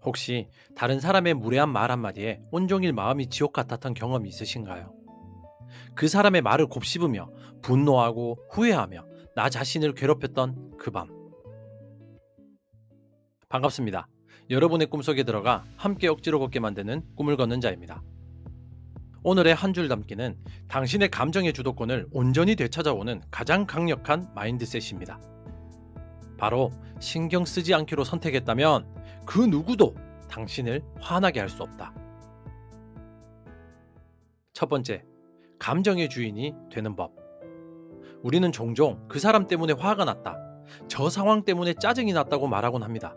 혹시 다른 사람의 무례한 말 한마디에 온종일 마음이 지옥 같았던 경험이 있으신가요? 그 사람의 말을 곱씹으며 분노하고 후회하며 나 자신을 괴롭혔던 그 밤. 반갑습니다. 여러분의 꿈속에 들어가 함께 억지로 걷게 만드는 꿈을 걷는 자입니다. 오늘의 한 줄 담기는 당신의 감정의 주도권을 온전히 되찾아오는 가장 강력한 마인드셋입니다. 바로 신경 쓰지 않기로 선택했다면 그 누구도 당신을 화나게 할 수 없다. 첫 번째, 감정의 주인이 되는 법. 우리는 종종 그 사람 때문에 화가 났다, 저 상황 때문에 짜증이 났다고 말하곤 합니다.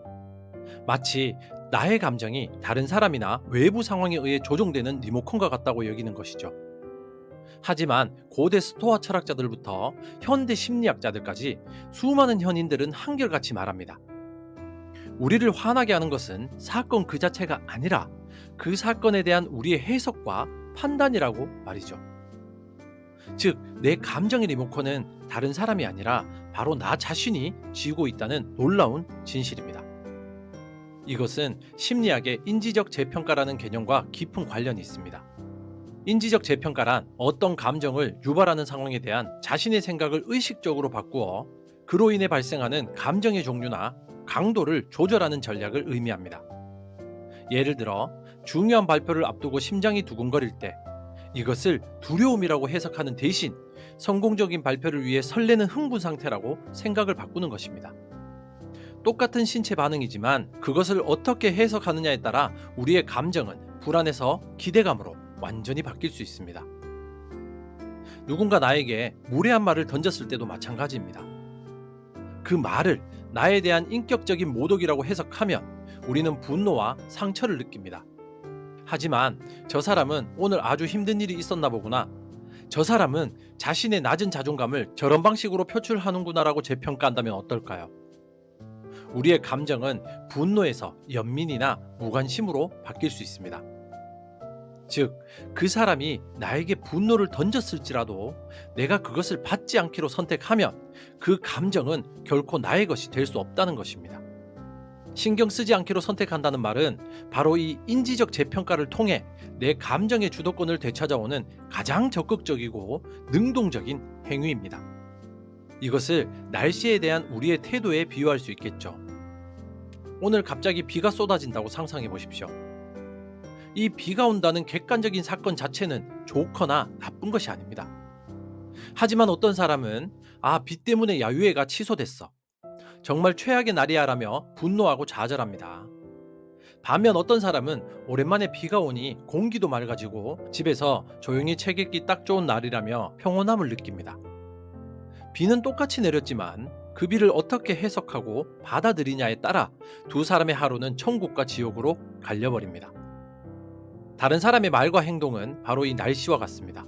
마치 나의 감정이 다른 사람이나 외부 상황에 의해 조종되는 리모컨과 같다고 여기는 것이죠. 하지만 고대 스토아 철학자들부터 현대 심리학자들까지 수많은 현인들은 한결같이 말합니다. 우리를 화나게 하는 것은 사건 그 자체가 아니라 그 사건에 대한 우리의 해석과 판단이라고 말이죠. 즉, 내 감정의 리모컨은 다른 사람이 아니라 바로 나 자신이 쥐고 있다는 놀라운 진실입니다. 이것은 심리학의 인지적 재평가라는 개념과 깊은 관련이 있습니다. 인지적 재평가란 어떤 감정을 유발하는 상황에 대한 자신의 생각을 의식적으로 바꾸어 그로 인해 발생하는 감정의 종류나 강도를 조절하는 전략을 의미합니다. 예를 들어 중요한 발표를 앞두고 심장이 두근거릴 때 이것을 두려움이라고 해석하는 대신 성공적인 발표를 위해 설레는 흥분 상태라고 생각을 바꾸는 것입니다. 똑같은 신체 반응이지만 그것을 어떻게 해석하느냐에 따라 우리의 감정은 불안에서 기대감으로 완전히 바뀔 수 있습니다. 누군가 나에게 무례한 말을 던졌을 때도 마찬가지입니다. 그 말을 나에 대한 인격적인 모독이라고 해석하면 우리는 분노와 상처를 느낍니다. 하지만 저 사람은 오늘 아주 힘든 일이 있었나 보구나, 저 사람은 자신의 낮은 자존감을 저런 방식으로 표출하는구나라고 재평가한다면 어떨까요? 우리의 감정은 분노에서 연민이나 무관심으로 바뀔 수 있습니다. 즉, 그 사람이 나에게 분노를 던졌을지라도 내가 그것을 받지 않기로 선택하면 그 감정은 결코 나의 것이 될 수 없다는 것입니다. 신경 쓰지 않기로 선택한다는 말은 바로 이 인지적 재평가를 통해 내 감정의 주도권을 되찾아오는 가장 적극적이고 능동적인 행위입니다. 이것을 날씨에 대한 우리의 태도에 비유할 수 있겠죠. 오늘 갑자기 비가 쏟아진다고 상상해 보십시오. 이 비가 온다는 객관적인 사건 자체는 좋거나 나쁜 것이 아닙니다. 하지만 어떤 사람은 비 때문에 야유회가 취소됐어, 정말 최악의 날이야라며 분노하고 좌절합니다. 반면 어떤 사람은 오랜만에 비가 오니 공기도 맑아지고 집에서 조용히 책 읽기 딱 좋은 날이라며 평온함을 느낍니다. 비는 똑같이 내렸지만 그 비를 어떻게 해석하고 받아들이냐에 따라 두 사람의 하루는 천국과 지옥으로 갈려버립니다. 다른 사람의 말과 행동은 바로 이 날씨와 같습니다.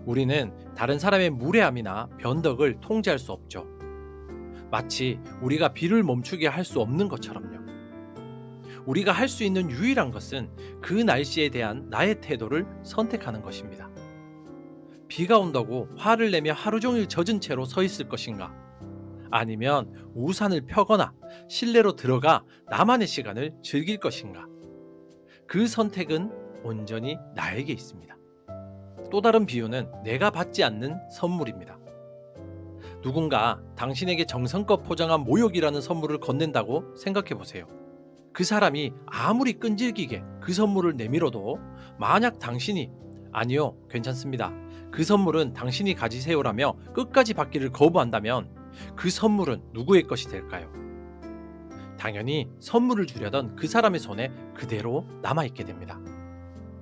우리는 다른 사람의 무례함이나 변덕을 통제할 수 없죠. 마치 우리가 비를 멈추게 할 수 없는 것처럼요. 우리가 할 수 있는 유일한 것은 그 날씨에 대한 나의 태도를 선택하는 것입니다. 비가 온다고 화를 내며 하루 종일 젖은 채로 서 있을 것인가? 아니면 우산을 펴거나 실내로 들어가 나만의 시간을 즐길 것인가? 그 선택은 온전히 나에게 있습니다. 또 다른 비유는 내가 받지 않는 선물입니다. 누군가 당신에게 정성껏 포장한 모욕이라는 선물을 건넨다고 생각해 보세요. 그 사람이 아무리 끈질기게 그 선물을 내밀어도 만약 당신이 아니요, 괜찮습니다, 그 선물은 당신이 가지세요라며 끝까지 받기를 거부한다면 그 선물은 누구의 것이 될까요? 당연히 선물을 주려던 그 사람의 손에 그대로 남아있게 됩니다.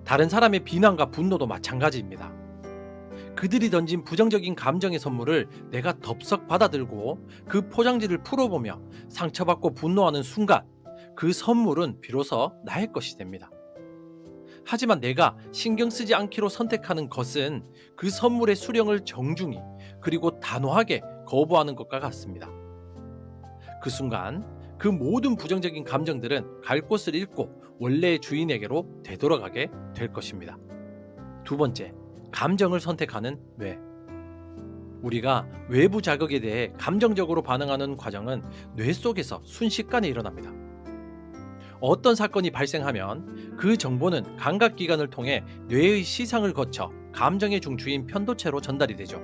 다른 사람의 비난과 분노도 마찬가지입니다. 그들이 던진 부정적인 감정의 선물을 내가 덥석 받아들고 그 포장지를 풀어보며 상처받고 분노하는 순간 그 선물은 비로소 나의 것이 됩니다. 하지만 내가 신경 쓰지 않기로 선택하는 것은 그 선물의 수령을 정중히 그리고 단호하게 거부하는 것과 같습니다. 그 순간 그 모든 부정적인 감정들은 갈 곳을 잃고 원래의 주인에게로 되돌아가게 될 것입니다. 두 번째, 감정을 선택하는 뇌. 우리가 외부 자극에 대해 감정적으로 반응하는 과정은 뇌 속에서 순식간에 일어납니다. 어떤 사건이 발생하면 그 정보는 감각기관을 통해 뇌의 시상을 거쳐 감정의 중추인 편도체로 전달이 되죠.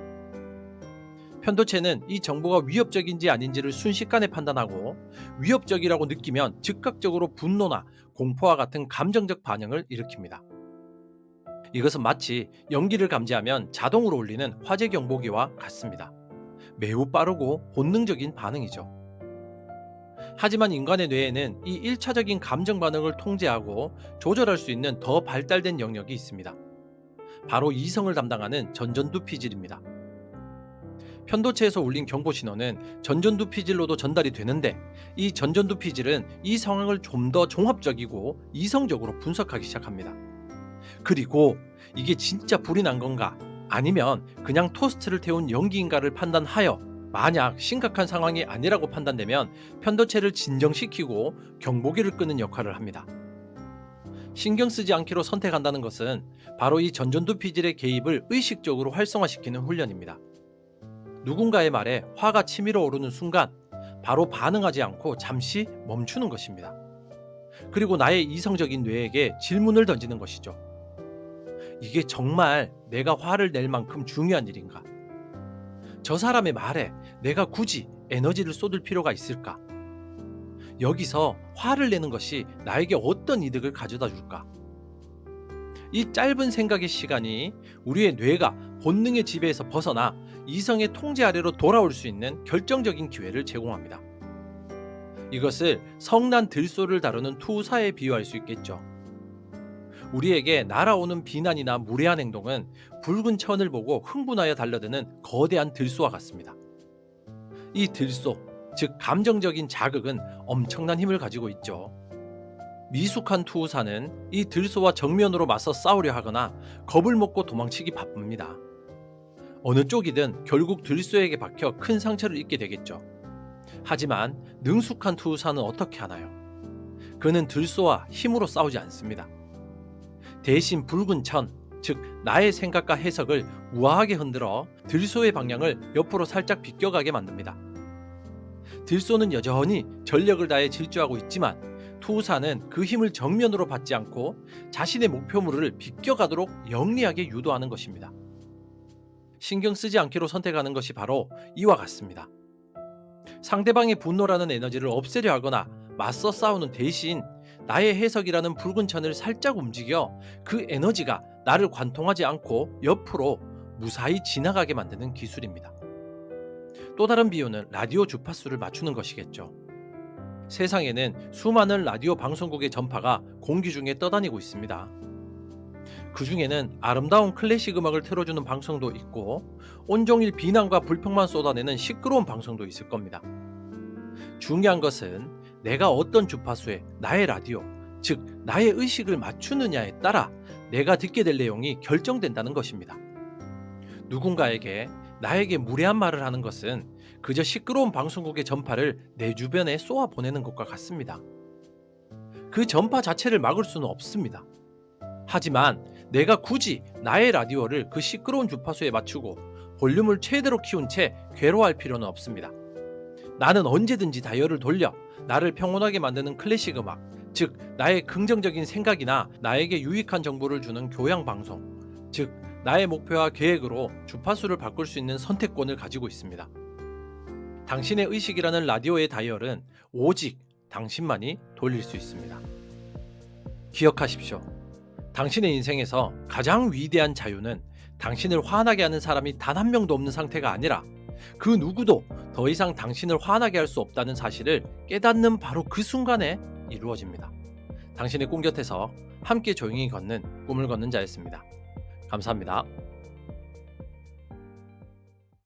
편도체는 이 정보가 위협적인지 아닌지를 순식간에 판단하고, 위협적이라고 느끼면 즉각적으로 분노나 공포와 같은 감정적 반응을 일으킵니다. 이것은 마치 연기를 감지하면 자동으로 울리는 화재 경보기와 같습니다. 매우 빠르고 본능적인 반응이죠. 하지만 인간의 뇌에는 이 1차적인 감정 반응을 통제하고 조절할 수 있는 더 발달된 영역이 있습니다. 바로 이성을 담당하는 전전두피질입니다. 편도체에서 울린 경보 신호는 전전두피질로도 전달이 되는데, 이 전전두피질은 이 상황을 좀 더 종합적이고 이성적으로 분석하기 시작합니다. 그리고 이게 진짜 불이 난 건가, 아니면 그냥 토스트를 태운 연기인가를 판단하여 만약 심각한 상황이 아니라고 판단되면 편도체를 진정시키고 경보기를 끄는 역할을 합니다. 신경 쓰지 않기로 선택한다는 것은 바로 이 전전두피질의 개입을 의식적으로 활성화시키는 훈련입니다. 누군가의 말에 화가 치밀어 오르는 순간 바로 반응하지 않고 잠시 멈추는 것입니다. 그리고 나의 이성적인 뇌에게 질문을 던지는 것이죠. 이게 정말 내가 화를 낼 만큼 중요한 일인가? 저 사람의 말에 내가 굳이 에너지를 쏟을 필요가 있을까? 여기서 화를 내는 것이 나에게 어떤 이득을 가져다 줄까? 이 짧은 생각의 시간이 우리의 뇌가 본능의 지배에서 벗어나 이성의 통제 아래로 돌아올 수 있는 결정적인 기회를 제공합니다. 이것을 성난 들소를 다루는 투사에 비유할 수 있겠죠. 우리에게 날아오는 비난이나 무례한 행동은 붉은 천을 보고 흥분하여 달려드는 거대한 들소와 같습니다. 이 들소, 즉 감정적인 자극은 엄청난 힘을 가지고 있죠. 미숙한 투사는 이 들소와 정면으로 맞서 싸우려 하거나 겁을 먹고 도망치기 바쁩니다. 어느 쪽이든 결국 들소에게 박혀 큰 상처를 입게 되겠죠. 하지만 능숙한 투사는 어떻게 하나요? 그는 들소와 힘으로 싸우지 않습니다. 대신 붉은 천, 즉 나의 생각과 해석을 우아하게 흔들어 들소의 방향을 옆으로 살짝 비껴가게 만듭니다. 들소는 여전히 전력을 다해 질주하고 있지만 투사는 그 힘을 정면으로 받지 않고 자신의 목표물을 비껴가도록 영리하게 유도하는 것입니다. 신경 쓰지 않기로 선택하는 것이 바로 이와 같습니다. 상대방의 분노라는 에너지를 없애려 하거나 맞서 싸우는 대신 나의 해석이라는 붉은 천을 살짝 움직여 그 에너지가 나를 관통하지 않고 옆으로 무사히 지나가게 만드는 기술입니다. 또 다른 비유는 라디오 주파수를 맞추는 것이겠죠. 세상에는 수많은 라디오 방송국의 전파가 공기 중에 떠다니고 있습니다. 그 중에는 아름다운 클래식 음악을 틀어주는 방송도 있고 온종일 비난과 불평만 쏟아내는 시끄러운 방송도 있을 겁니다. 중요한 것은 내가 어떤 주파수에 나의 라디오, 즉 나의 의식을 맞추느냐에 따라 내가 듣게 될 내용이 결정된다는 것입니다. 누군가에게 나에게 무례한 말을 하는 것은 그저 시끄러운 방송국의 전파를 내 주변에 쏘아 보내는 것과 같습니다. 그 전파 자체를 막을 수는 없습니다. 하지만 내가 굳이 나의 라디오를 그 시끄러운 주파수에 맞추고 볼륨을 최대로 키운 채 괴로워할 필요는 없습니다. 나는 언제든지 다이얼을 돌려 나를 평온하게 만드는 클래식 음악, 즉 나의 긍정적인 생각이나 나에게 유익한 정보를 주는 교양 방송, 즉 나의 목표와 계획으로 주파수를 바꿀 수 있는 선택권을 가지고 있습니다. 당신의 의식이라는 라디오의 다이얼은 오직 당신만이 돌릴 수 있습니다. 기억하십시오. 당신의 인생에서 가장 위대한 자유는 당신을 화나게 하는 사람이 단 한 명도 없는 상태가 아니라 그 누구도 더 이상 당신을 화나게 할 수 없다는 사실을 깨닫는 바로 그 순간에 이루어집니다. 당신의 꿈 곁에서 함께 조용히 걷는 꿈을 걷는 자였습니다. 감사합니다.